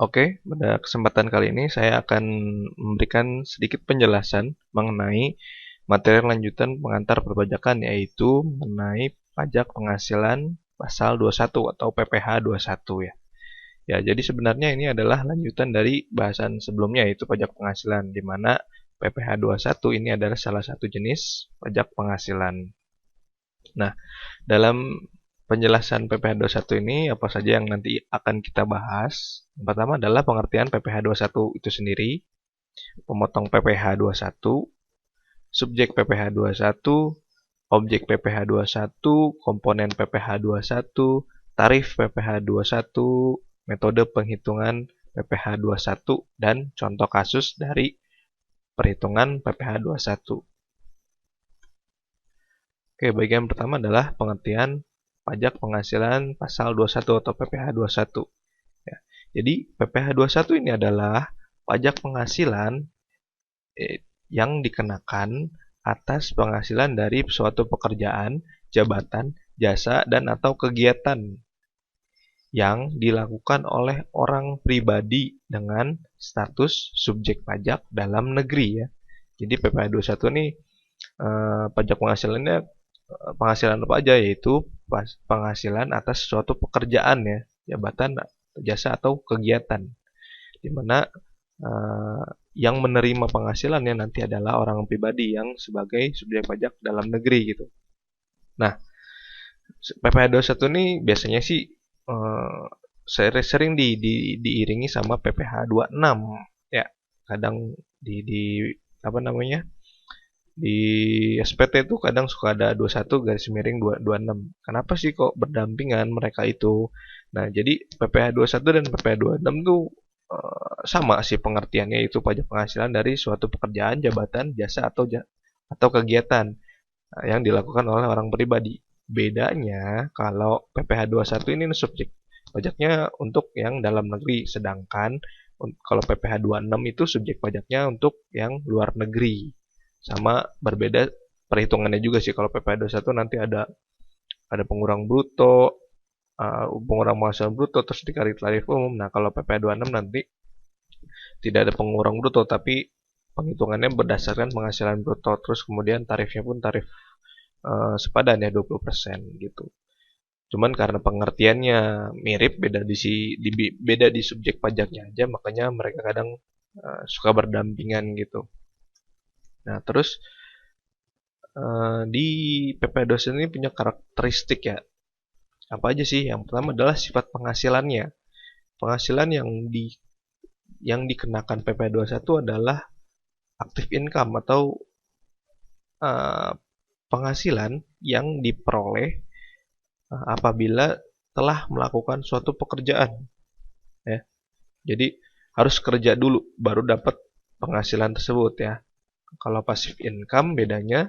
Oke, pada kesempatan kali ini saya akan memberikan sedikit penjelasan mengenai materi lanjutan pengantar perpajakan, yaitu mengenai pajak penghasilan pasal 21 atau PPh 21 ya. Ya, jadi sebenarnya ini adalah lanjutan dari bahasan sebelumnya, yaitu pajak penghasilan, di mana PPh 21 ini adalah salah satu jenis pajak penghasilan. Nah, dalam penjelasan PPh 21 ini apa saja yang nanti akan kita bahas? Yang pertama adalah pengertian PPh 21 itu sendiri, pemotong PPh 21, subjek PPh 21, objek PPh 21, komponen PPh 21, tarif PPh 21, metode penghitungan PPh 21, dan contoh kasus dari perhitungan PPh 21. Oke, bagian pertama adalah pengertian pajak penghasilan pasal 21 atau PPh 21. Ya. Jadi PPh 21 ini adalah pajak penghasilan yang dikenakan atas penghasilan dari suatu pekerjaan, jabatan, jasa, dan atau kegiatan yang dilakukan oleh orang pribadi dengan status subjek pajak dalam negeri ya. Jadi PPh 21 ini pajak penghasilannya penghasilan apa aja, yaitu penghasilan atas suatu pekerjaan ya, jabatan, jasa atau kegiatan, di mana yang menerima penghasilannya nanti adalah orang pribadi yang sebagai subjek pajak dalam negeri gitu. Nah, PPh 21 ini biasanya sih sering diiringi sama PPh 26 ya. Kadang di apa namanya? Di SPT tuh kadang suka ada 21 garis miring 226. Kenapa sih kok berdampingan mereka itu? Nah, jadi PPh 21 dan PPh 26 tuh sama sih pengertiannya, itu pajak penghasilan dari suatu pekerjaan, jabatan, jasa atau kegiatan yang dilakukan oleh orang pribadi. Bedanya kalau PPh 21 ini subjek pajaknya untuk yang dalam negeri, sedangkan kalau PPh 26 itu subjek pajaknya untuk yang luar negeri. Sama berbeda perhitungannya juga sih. Kalau PPh 21 nanti ada pengurang bruto, pengurang penghasilan bruto, terus dikali tarif umum. Nah, kalau PPh 26 nanti tidak ada pengurang bruto, tapi penghitungannya berdasarkan penghasilan bruto. Terus kemudian tarifnya pun tarif sepadan ya 20% gitu. Cuman karena pengertiannya mirip, beda di subjek pajaknya aja, makanya mereka kadang suka berdampingan gitu. Nah, terus di PPh 21 ini punya karakteristik ya. Apa aja sih? Yang pertama adalah sifat penghasilannya. Penghasilan yang dikenakan PPh 21 adalah active income atau uh, penghasilan yang diperoleh apabila telah melakukan suatu pekerjaan ya. Jadi harus kerja dulu baru dapat penghasilan tersebut ya. Kalau passive income bedanya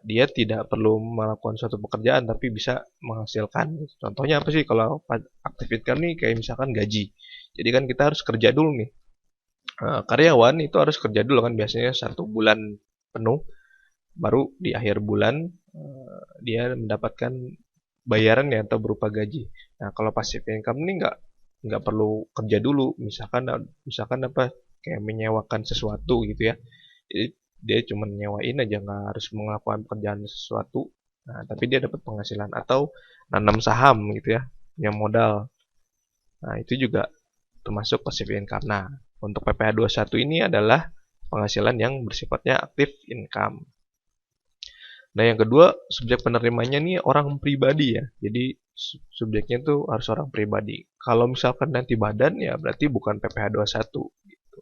dia tidak perlu melakukan suatu pekerjaan tapi bisa menghasilkan. Contohnya apa sih kalau active income nih, kayak misalkan gaji. Jadi kan kita harus kerja dulu nih. Karyawan itu harus kerja dulu kan, biasanya 1 bulan penuh, baru di akhir bulan dia mendapatkan bayaran ya atau berupa gaji. Nah, kalau passive income ini nggak perlu kerja dulu. Misalkan apa, kayak menyewakan sesuatu gitu ya. Jadi dia cuma nyewain aja, nggak harus melakukan pekerjaan sesuatu. Nah, tapi dia dapat penghasilan, atau nanam saham gitu ya, punya modal. Nah, itu juga termasuk passive income. Nah, untuk PPh 21 ini adalah penghasilan yang bersifatnya active income. Nah, yang kedua, subjek penerimanya nih orang pribadi ya. Jadi subjeknya itu harus orang pribadi. Kalau misalkan nanti badan ya berarti bukan PPh 21 gitu.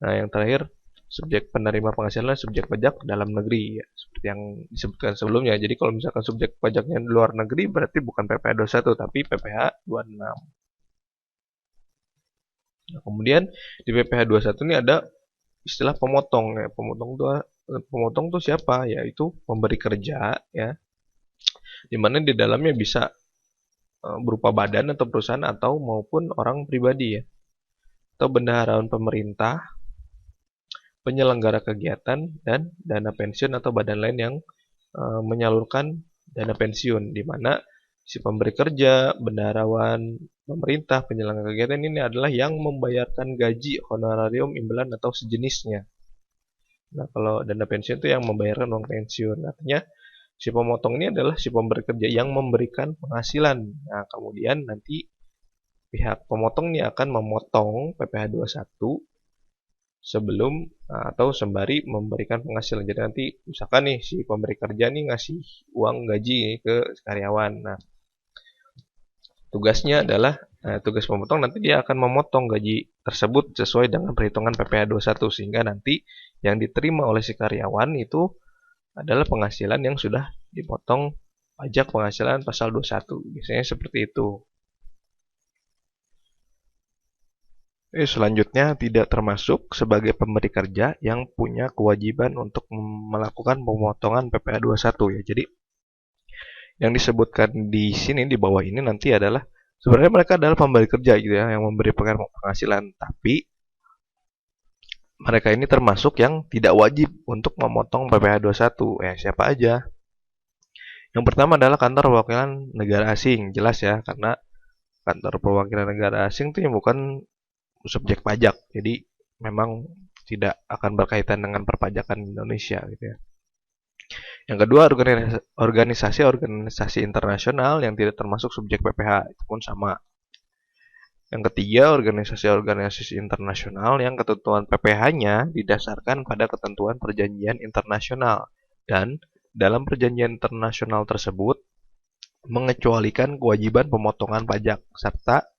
Nah, yang terakhir, subjek penerima penghasilan subjek pajak dalam negeri ya, seperti yang disebutkan sebelumnya. Jadi kalau misalkan subjek pajaknya di luar negeri berarti bukan PPh 21 tapi PPh 26. Nah, kemudian di PPh 21 ini ada istilah pemotong ya. Pemotong tuh siapa? Yaitu pemberi kerja ya, dimana di dalamnya bisa berupa badan atau perusahaan atau maupun orang pribadi ya, atau bendaharaan pemerintah, penyelenggara kegiatan, dan dana pensiun atau badan lain yang menyalurkan dana pensiun, di mana si pemberi kerja, bendaharawan, pemerintah penyelenggara kegiatan ini adalah yang membayarkan gaji, honorarium, imbalan atau sejenisnya. Nah, kalau dana pensiun itu yang membayarkan uang pensiun. Artinya si pemotong ini adalah si pemberi kerja yang memberikan penghasilan. Nah, kemudian nanti pihak pemotong ini akan memotong PPh 21 sebelum atau sembari memberikan penghasilan. Jadi nanti misalkan nih si pemberi kerja nih ngasih uang gaji ke karyawan. Nah, tugasnya adalah tugas pemotong nanti dia akan memotong gaji tersebut sesuai dengan perhitungan PPh 21 sehingga nanti yang diterima oleh si karyawan itu adalah penghasilan yang sudah dipotong pajak penghasilan pasal 21. Biasanya seperti itu. Selanjutnya tidak termasuk sebagai pemberi kerja yang punya kewajiban untuk melakukan pemotongan PPh 21 ya. Jadi yang disebutkan di sini di bawah ini nanti adalah sebenarnya mereka adalah pemberi kerja gitu ya yang memberi penghasilan, tapi mereka ini termasuk yang tidak wajib untuk memotong PPh 21. Siapa aja? Yang pertama adalah kantor perwakilan negara asing, jelas ya, karena kantor perwakilan negara asing itu yang bukan subjek pajak, jadi memang tidak akan berkaitan dengan perpajakan Indonesia gitu ya. Yang kedua, organisasi-organisasi internasional yang tidak termasuk subjek PPh, itu pun sama. Yang ketiga, organisasi-organisasi internasional yang ketentuan PPh-nya didasarkan pada ketentuan perjanjian internasional dan dalam perjanjian internasional tersebut mengecualikan kewajiban pemotongan pajak serta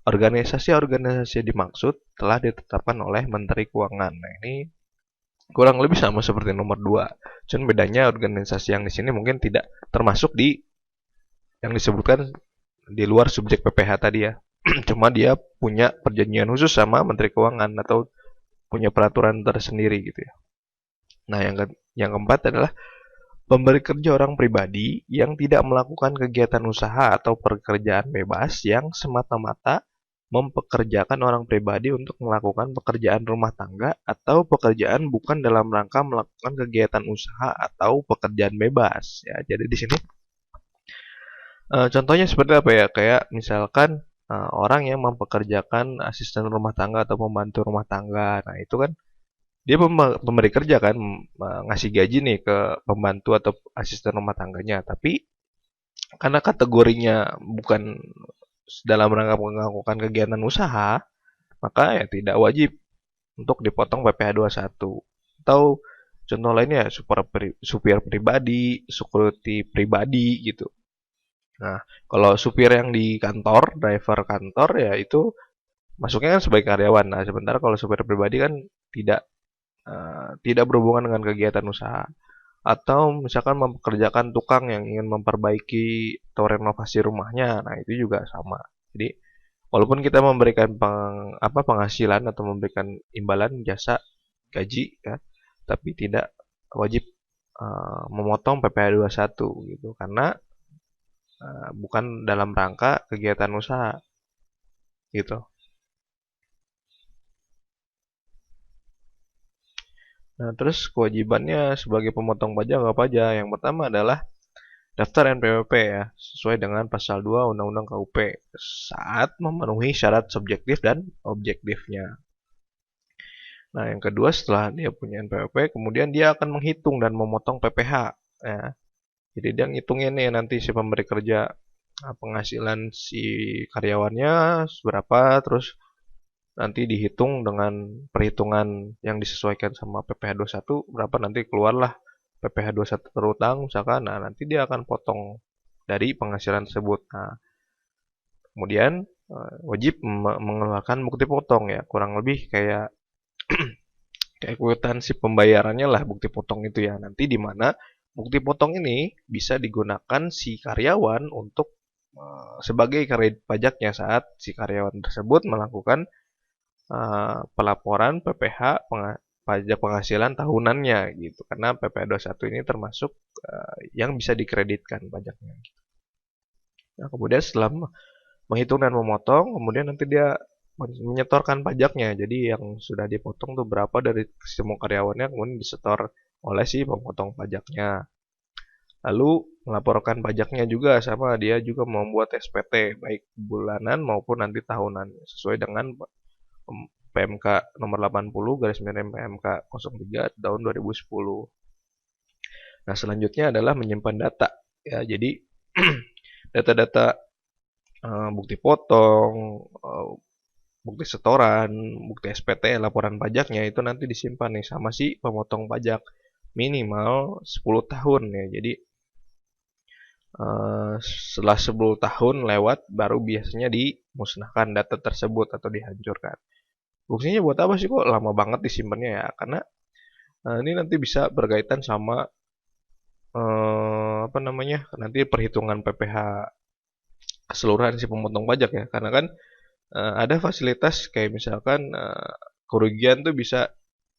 organisasi-organisasi dimaksud telah ditetapkan oleh Menteri Keuangan. Nah, ini kurang lebih sama seperti nomor 2. Cuman bedanya organisasi yang di sini mungkin tidak termasuk di yang disebutkan di luar subjek PPh tadi ya. Cuma dia punya perjanjian khusus sama Menteri Keuangan atau punya peraturan tersendiri gitu ya. Nah, yang keempat adalah pemberi kerja orang pribadi yang tidak melakukan kegiatan usaha atau pekerjaan bebas yang semata-mata mempekerjakan orang pribadi untuk melakukan pekerjaan rumah tangga atau pekerjaan bukan dalam rangka melakukan kegiatan usaha atau pekerjaan bebas ya. Jadi di sini contohnya seperti apa ya? Kayak misalkan orang yang mempekerjakan asisten rumah tangga atau pembantu rumah tangga. Nah, itu kan dia pemberi kerja kan ngasih gaji nih ke pembantu atau asisten rumah tangganya. Tapi karena kategorinya bukan dalam rangka melakukan kegiatan usaha, maka ya tidak wajib untuk dipotong PPh 21. Atau contoh lainnya supir pribadi, security pribadi gitu. Nah, kalau supir yang di kantor, driver kantor ya itu masuknya kan sebagai karyawan. Nah, sementara kalau supir pribadi kan tidak berhubungan dengan kegiatan usaha. Atau misalkan mempekerjakan tukang yang ingin memperbaiki atau renovasi rumahnya, nah itu juga sama. Jadi walaupun kita memberikan penghasilan atau memberikan imbalan jasa gaji ya, tapi tidak wajib memotong PPh 21 gitu karena bukan dalam rangka kegiatan usaha gitu. Nah, terus kewajibannya sebagai pemotong pajak apa aja? Yang pertama adalah daftar NPWP ya, sesuai dengan pasal 2 Undang-Undang KUP saat memenuhi syarat subjektif dan objektifnya. Nah, yang kedua setelah dia punya NPWP, kemudian dia akan menghitung dan memotong PPh. Ya. Jadi dia ngitungin nih nanti si pemberi kerja penghasilan si karyawannya seberapa, terus nanti dihitung dengan perhitungan yang disesuaikan sama PPh 21 berapa nanti keluarlah PPh 21 terutang misalkan. Nah, nanti dia akan potong dari penghasilan tersebut. Nah, kemudian wajib mengeluarkan bukti potong ya, kurang lebih kayak kwitansi pembayarannya lah bukti potong itu ya. Nanti di mana bukti potong ini bisa digunakan si karyawan untuk sebagai kredit pajaknya saat si karyawan tersebut melakukan pelaporan PPh pajak penghasilan tahunannya gitu. Karena PPh 21 ini termasuk yang bisa dikreditkan pajaknya. Nah, kemudian setelah menghitung dan memotong, kemudian nanti dia menyetorkan pajaknya. Jadi yang sudah dipotong tuh berapa dari semua karyawannya kemudian disetor oleh si pemotong pajaknya. Lalu melaporkan pajaknya juga sama, dia juga membuat SPT baik bulanan maupun nanti tahunan sesuai dengan PMK nomor 80 garis miring PMK 03 tahun 2010. Nah, selanjutnya adalah menyimpan data. Ya, jadi data-data bukti potong, bukti setoran, bukti SPT, laporan pajaknya itu nanti disimpan nih sama si pemotong pajak minimal 10 tahun ya. Jadi setelah 10 tahun lewat baru biasanya dimusnahkan data tersebut atau dihancurkan. Fungsinya buat apa sih kok lama banget disimpannya ya? Karena ini nanti bisa berkaitan sama apa namanya? Nanti perhitungan PPh keseluruhan si pemotong pajak ya. Karena kan ada fasilitas kayak misalkan kerugian tuh bisa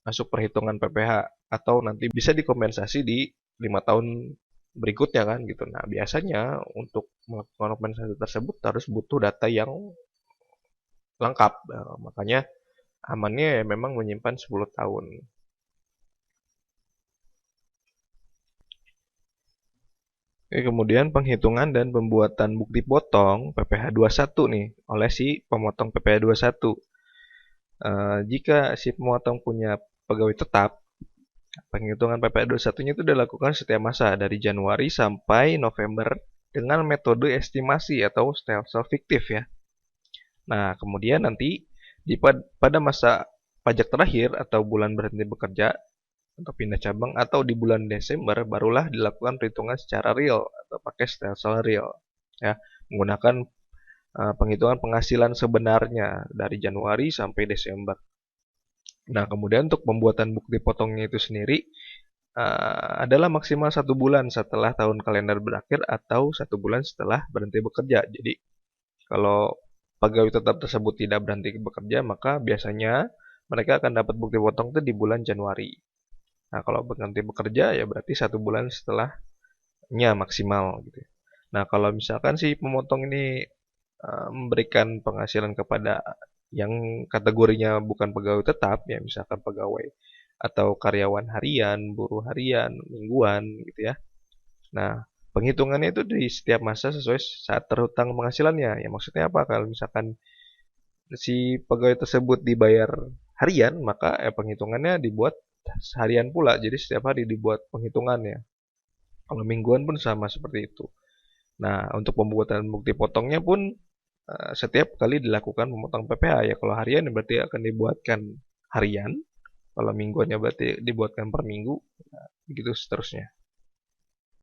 masuk perhitungan PPh atau nanti bisa dikompensasi di 5 tahun berikutnya kan gitu. Nah, biasanya untuk melakukan kompensasi tersebut harus butuh data yang lengkap. Makanya amannya ya memang menyimpan 10 tahun. Oke, kemudian penghitungan dan pembuatan bukti potong PPh 21 nih oleh si pemotong PPh 21. Jika si pemotong punya pegawai tetap, penghitungan PPh 21-nya itu dilakukan setiap masa dari Januari sampai November dengan metode estimasi atau stelsel fiktif ya. Nah, kemudian nanti pada masa pajak terakhir atau bulan berhenti bekerja atau pindah cabang atau di bulan Desember barulah dilakukan perhitungan secara real atau pakai stelsel real ya, menggunakan penghitungan penghasilan sebenarnya dari Januari sampai Desember. Nah, kemudian untuk pembuatan bukti potongnya itu sendiri adalah maksimal 1 bulan setelah tahun kalender berakhir atau 1 bulan setelah berhenti bekerja. Jadi, kalau pegawai tetap tersebut tidak berhenti bekerja, maka biasanya mereka akan dapat bukti potong itu di bulan Januari. Nah, kalau berhenti bekerja ya berarti 1 bulan setelahnya maksimal gitu. Nah, kalau misalkan si pemotong ini memberikan penghasilan kepada yang kategorinya bukan pegawai tetap, ya misalkan pegawai atau karyawan harian, buruh harian, mingguan gitu ya. Nah, penghitungannya itu di setiap masa sesuai saat terhutang penghasilannya. Ya maksudnya apa? Kalau misalkan si pegawai tersebut dibayar harian, maka penghitungannya dibuat harian pula. Jadi setiap hari dibuat penghitungannya. Kalau mingguan pun sama seperti itu. Nah, untuk pembuatan bukti potongnya pun setiap kali dilakukan pemotong PPh ya. Kalau harian berarti akan dibuatkan harian. Kalau mingguannya berarti dibuatkan per minggu. Nah, begitu seterusnya.